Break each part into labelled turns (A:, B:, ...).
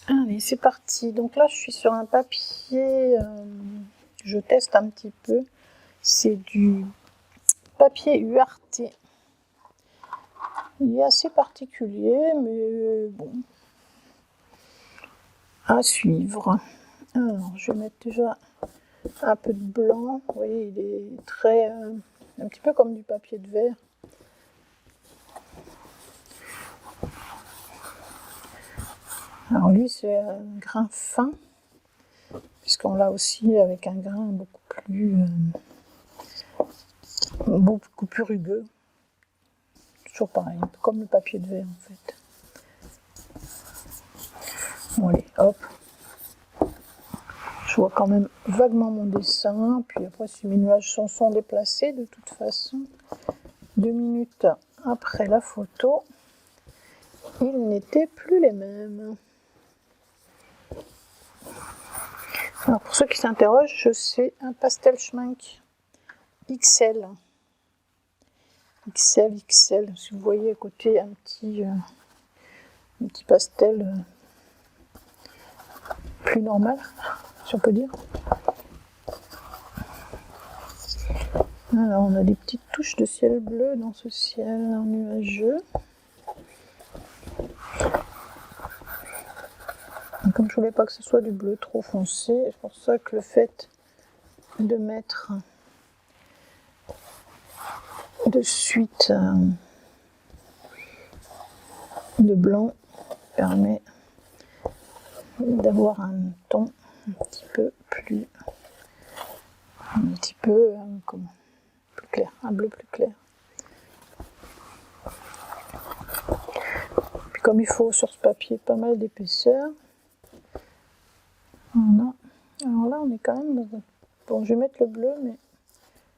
A: Allez, c'est parti. Donc là, je suis sur un papier, je teste un petit peu. C'est du papier URT. Il est assez particulier, mais bon, à suivre. Alors, je vais mettre déjà un peu de blanc. Vous voyez, il est très, un petit peu comme du papier de verre. Alors lui, c'est un grain fin, puisqu'on l'a aussi avec un grain beaucoup plus rugueux. Toujours pareil, un peu comme le papier de verre en fait. Bon allez, hop. Je vois quand même vaguement mon dessin, puis après si mes nuages sont déplacés de toute façon, 2 minutes après la photo, ils n'étaient plus les mêmes. Alors pour ceux qui s'interrogent, c'est un pastel Schminck XL. XL, si vous voyez à côté un petit pastel plus normal, si on peut dire. Alors on a des petites touches de ciel bleu dans ce ciel nuageux. Et comme je voulais pas que ce soit du bleu trop foncé, c'est pour ça que le fait de mettre de suite de blanc permet d'avoir un ton un petit peu plus clair, un bleu plus clair. Puis comme il faut sur ce papier pas mal d'épaisseur, voilà. Alors là on est quand même dans un... Bon, je vais mettre le bleu, mais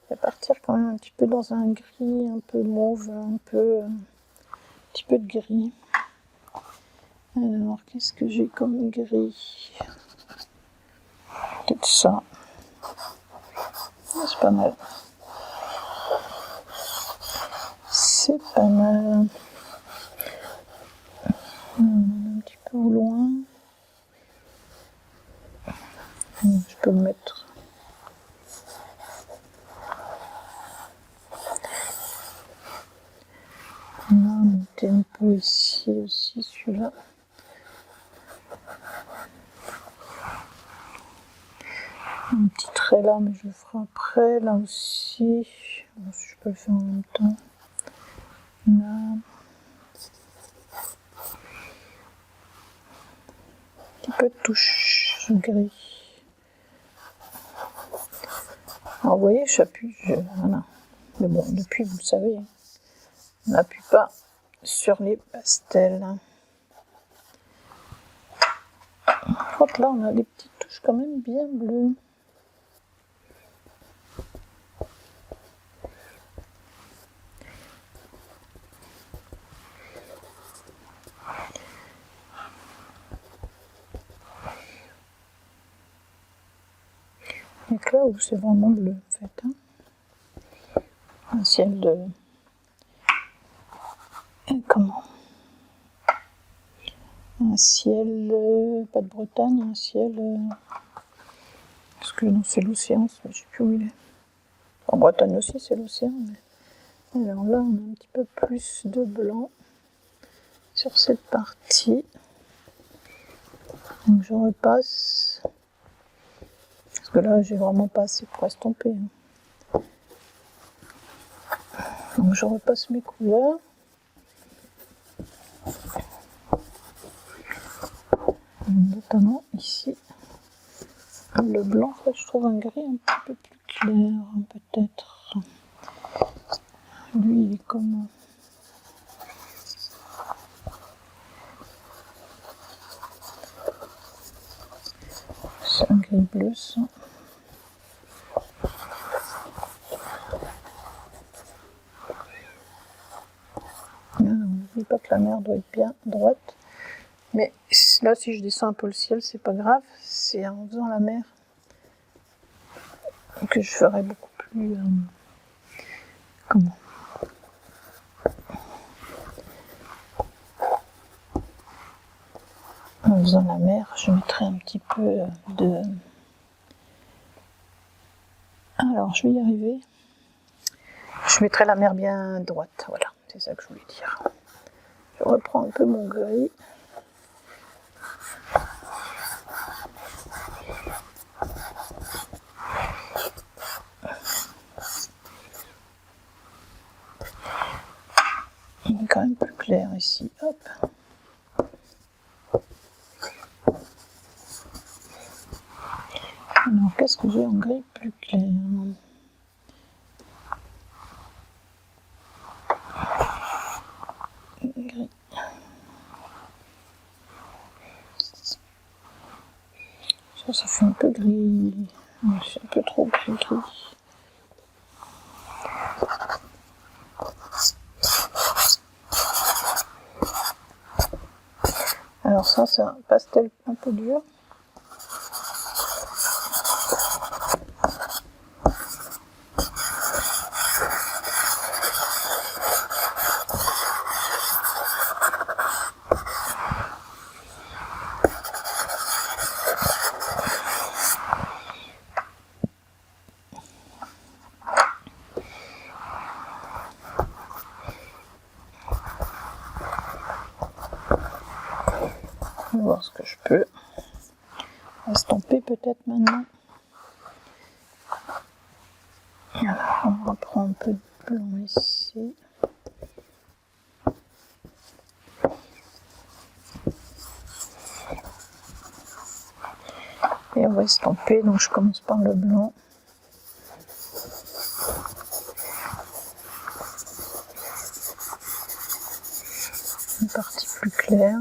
A: il va partir quand même un petit peu dans un gris, un peu mauve, un petit peu de gris. Alors, qu'est-ce que j'ai comme gris? Peut-être ça. C'est pas mal. C'est pas mal. Un petit peu au loin. Je peux le mettre. On va monter un peu ici aussi, celui-là. Un petit trait là, mais je le ferai après. Là aussi. Je peux le faire en même temps. Là. Un petit peu de touche gris. Alors vous voyez, j'appuie. Voilà. Mais bon, depuis, vous le savez, on n'appuie pas sur les pastels. Je crois que là, on a des petites touches quand même bien bleues. Et que là où c'est vraiment bleu, en fait. Hein. Un ciel de... Comment? Un ciel... pas de Bretagne, un ciel... Parce que non, c'est l'océan, je ne sais plus où il est. En Bretagne aussi, c'est l'océan. Mais... Alors là, on a un petit peu plus de blanc sur cette partie. Donc je repasse. Parce que là, j'ai vraiment pas assez pour estomper. Hein. Donc je repasse mes couleurs. Notamment ici, le blanc, en fait, je trouve un gris un petit peu plus clair, peut-être. Lui, il est comme... C'est un gris bleu, ça. N'oublie pas que la mer doit être bien droite. Mais là, si je descends un peu le ciel, c'est pas grave. C'est en faisant la mer que je ferai beaucoup plus... comment? En faisant la mer, je mettrai un petit peu de... Alors, je vais y arriver. Je mettrai la mer bien droite, voilà, c'est ça que je voulais dire. Je reprends un peu mon gris. Il est quand même plus clair ici, hop. Alors, qu'est-ce que j'ai en gris plus clair? Gris. Ça fait un peu gris. C'est un peu trop gris. Alors ça, c'est un pastel un peu dur. Je vais voir ce que je peux estomper peut-être maintenant. Alors, on reprend un peu de blanc ici. Et on va estomper, donc je commence par le blanc. Une partie plus claire.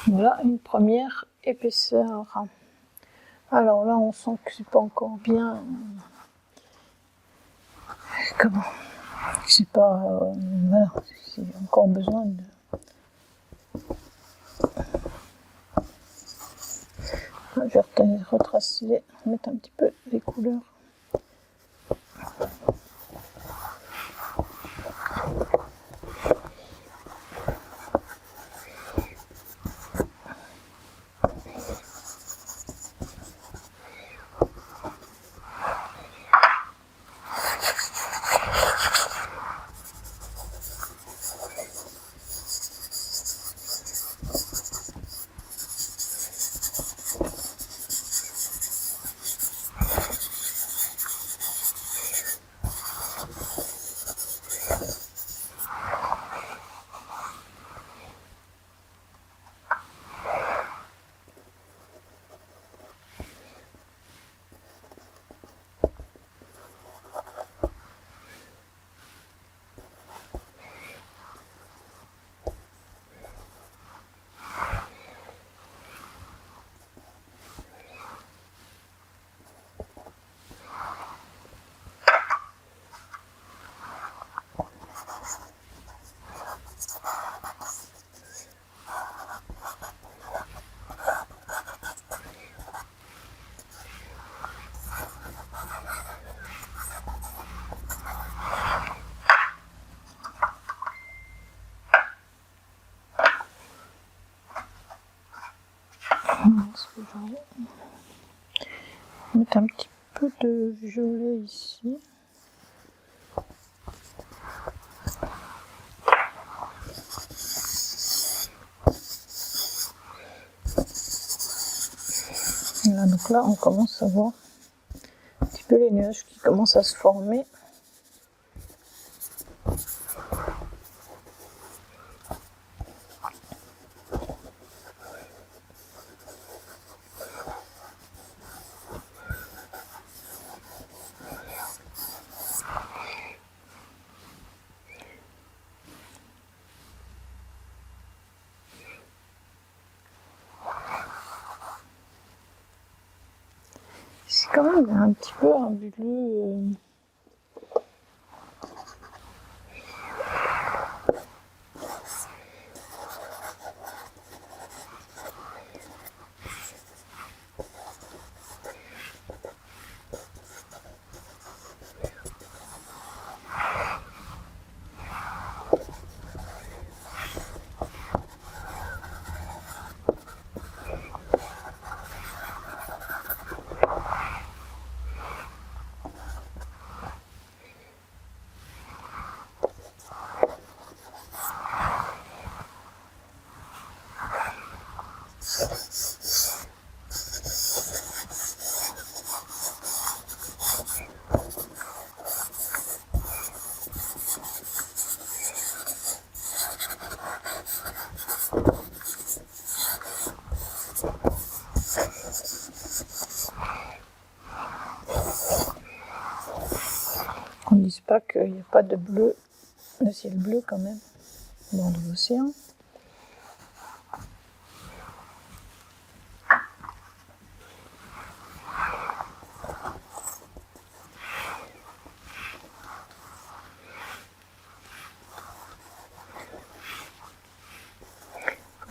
A: Voilà une première épaisseur. Alors là, on sent que c'est pas encore bien. Comment? C'est pas. Voilà, c'est encore besoin de. Je vais retracer, mettre un petit peu les couleurs. Mettre un petit peu de violet ici. Voilà, donc là, on commence à voir un petit peu les nuages qui commencent à se former. quand même un petit peu un bleu. Qu'on ne dise pas qu'il n'y a pas de bleu, de ciel bleu quand même, dans l'océan.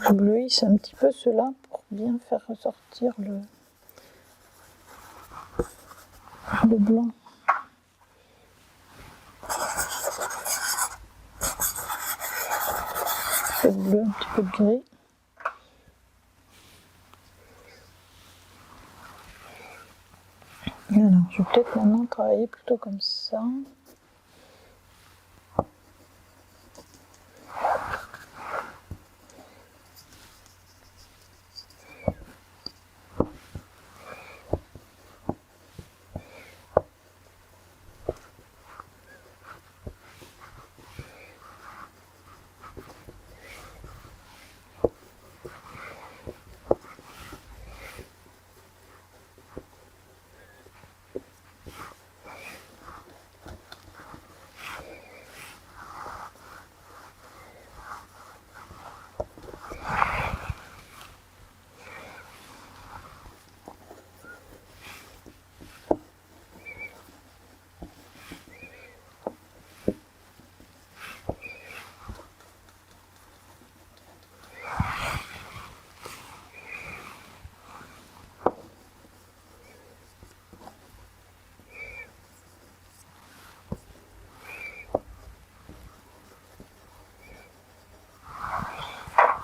A: Je bleuisse un petit peu cela pour bien faire ressortir le blanc. Un peu de bleu, un petit peu de gris. Alors, je vais peut-être maintenant travailler plutôt comme ça.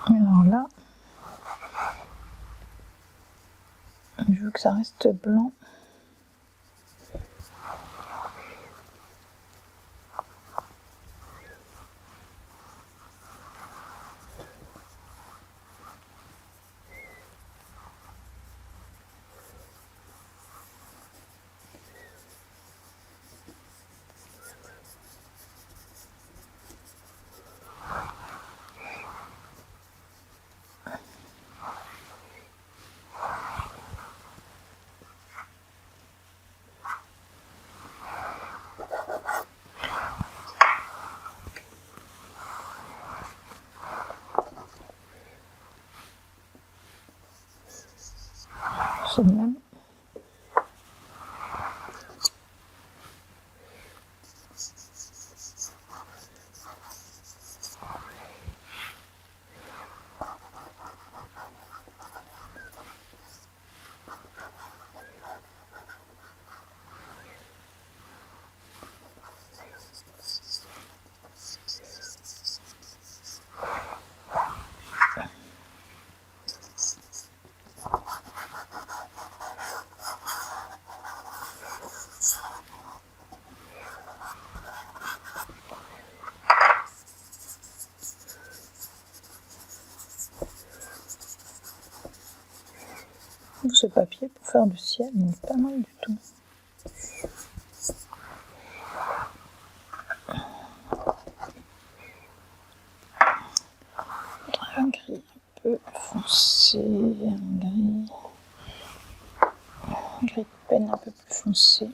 A: Alors là, je veux que ça reste blanc. C'est le même. Ce papier pour faire du ciel, il est pas mal du tout. Un gris un peu foncé, un gris de peine un peu plus foncé.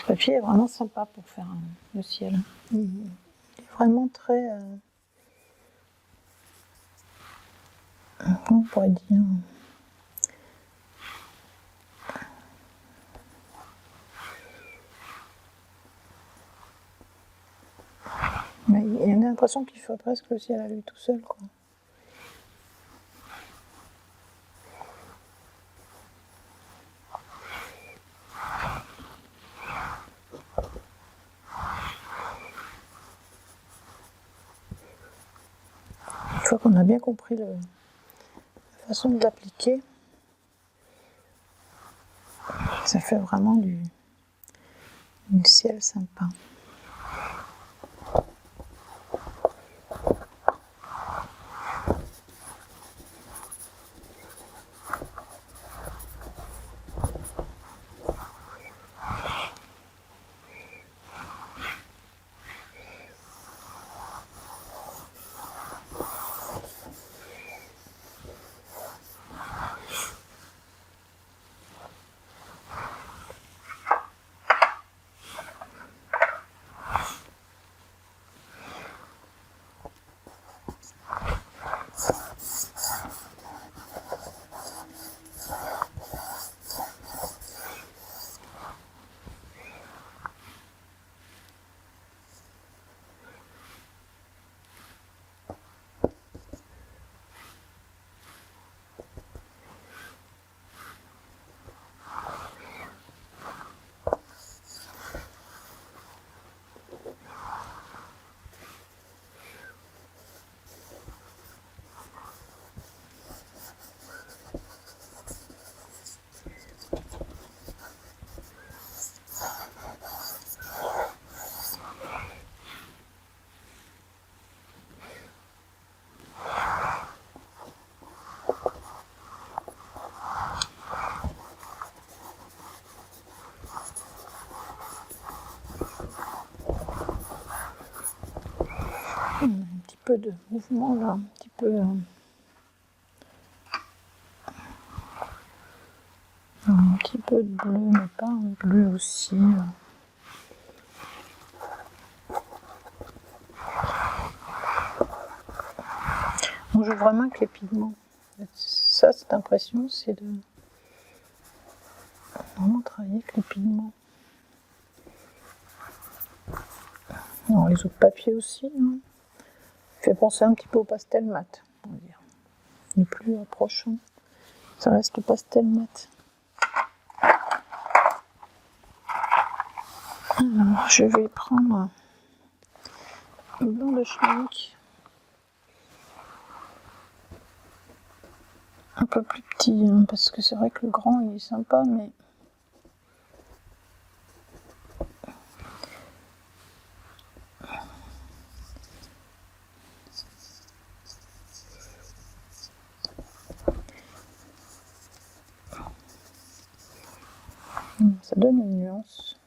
A: Ce papier est vraiment sympa pour faire le ciel. Il est vraiment très... comment on pourrait dire? Mais il y a l'impression qu'il fait presque le ciel à lui tout seul, quoi. Une fois qu'on a bien compris la façon de l'appliquer, ça fait vraiment du ciel sympa. Un petit peu de mouvement là, un petit peu... un petit peu de bleu, mais pas un bleu aussi. On joue vraiment avec les pigments. Ça, cette impression, c'est de vraiment travailler avec les pigments. Alors, les autres papiers aussi. Hein. Fait penser un petit peu au pastel mat, on va dire. Le plus approchant, ça reste le pastel mat. Alors, je vais prendre le blanc de schmink. Un peu plus petit, hein, parce que c'est vrai que le grand, il est sympa, mais... ça donne une nuance.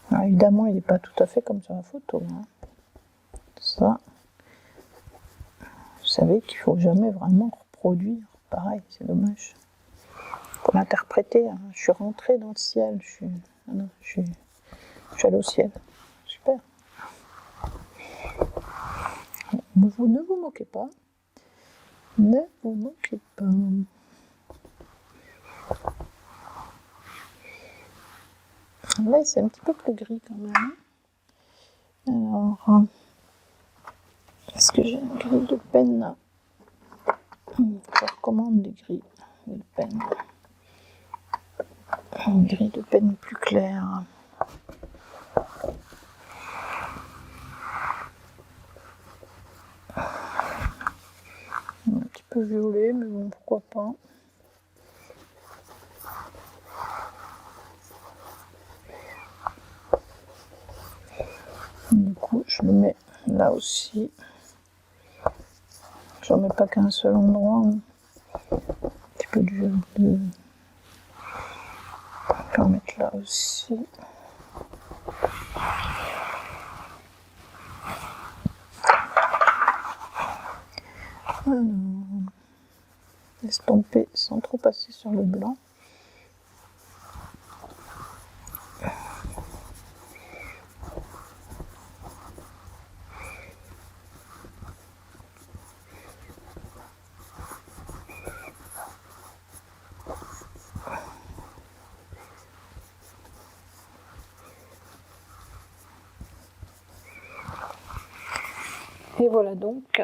A: Alors, évidemment, il n'est pas tout à fait comme sur la photo. Hein. Ça, vous savez qu'il ne faut jamais vraiment reproduire. Pareil, c'est dommage. Pour l'interpréter, hein. Je suis rentrée dans le ciel. Je suis allée au ciel. Super. Vous ne vous moquez pas. Ne vous moquez pas. Là, c'est un petit peu plus gris quand même. Alors, est-ce que j'ai un gris de peine? Je recommande des gris de peine. Une grille de peine plus claire. peu violet, mais bon, pourquoi pas. Du coup, je le mets là aussi. J'en mets pas qu'un seul endroit. Un petit peu de violet. Je peux en mettre là aussi. Alors, estomper sans trop passer sur le blanc. Et voilà donc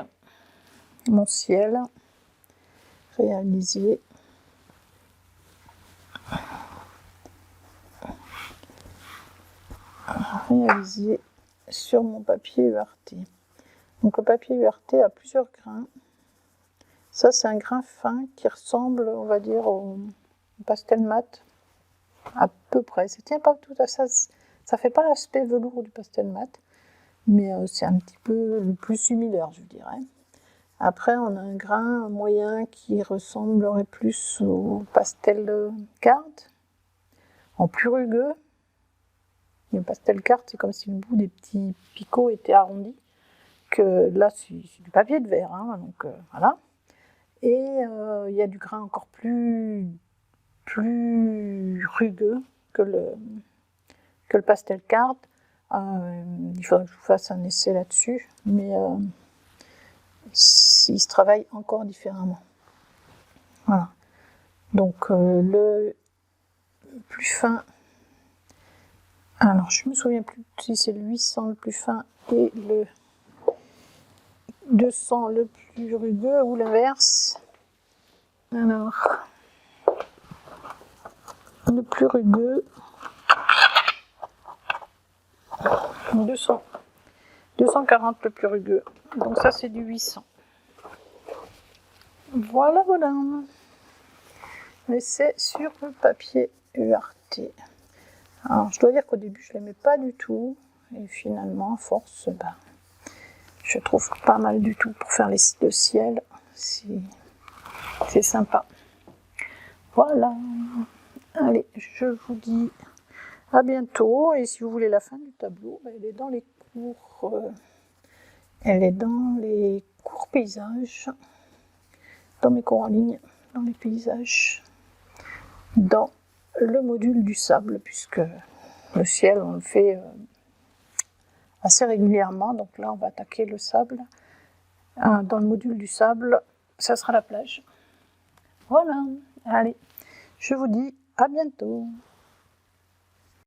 A: mon ciel réalisé. Sur mon papier URT. Donc le papier URT a plusieurs grains. Ça c'est un grain fin qui ressemble, on va dire, au pastel mat, à peu près. Ça tient pas tout à ça. Ça fait pas l'aspect velours du pastel mat, mais c'est un petit peu le plus similaire, je dirais. Après, on a un grain moyen qui ressemblerait plus au pastel carte, en plus rugueux. Le pastel carte, c'est comme si le bout des petits picots était arrondi. Que là, c'est du papier de verre, hein, donc voilà. Et il y a du grain encore plus rugueux que le pastel carte. Il faudrait que je vous fasse un essai là-dessus, mais il se travaille encore différemment. Voilà. Donc le plus fin, alors je me souviens plus si c'est le 800 le plus fin et le 200 le plus rugueux ou l'inverse. Alors, le plus rugueux, 240 le plus rugueux. Donc ça c'est du 800. Voilà. L'essai sur le papier URT. Alors je dois dire qu'au début je l'aimais pas du tout. Et finalement, à force, je trouve pas mal du tout pour faire le ciel. C'est sympa. Voilà. Allez, je vous dis à bientôt. Et si vous voulez la fin du tableau, elle est dans les cours. Elle est dans les cours paysages, dans mes cours en ligne, dans les paysages, dans le module du sable, puisque le ciel, on le fait assez régulièrement. Donc là, on va attaquer le sable. Dans le module du sable, ça sera la plage. Voilà, allez, je vous dis à bientôt.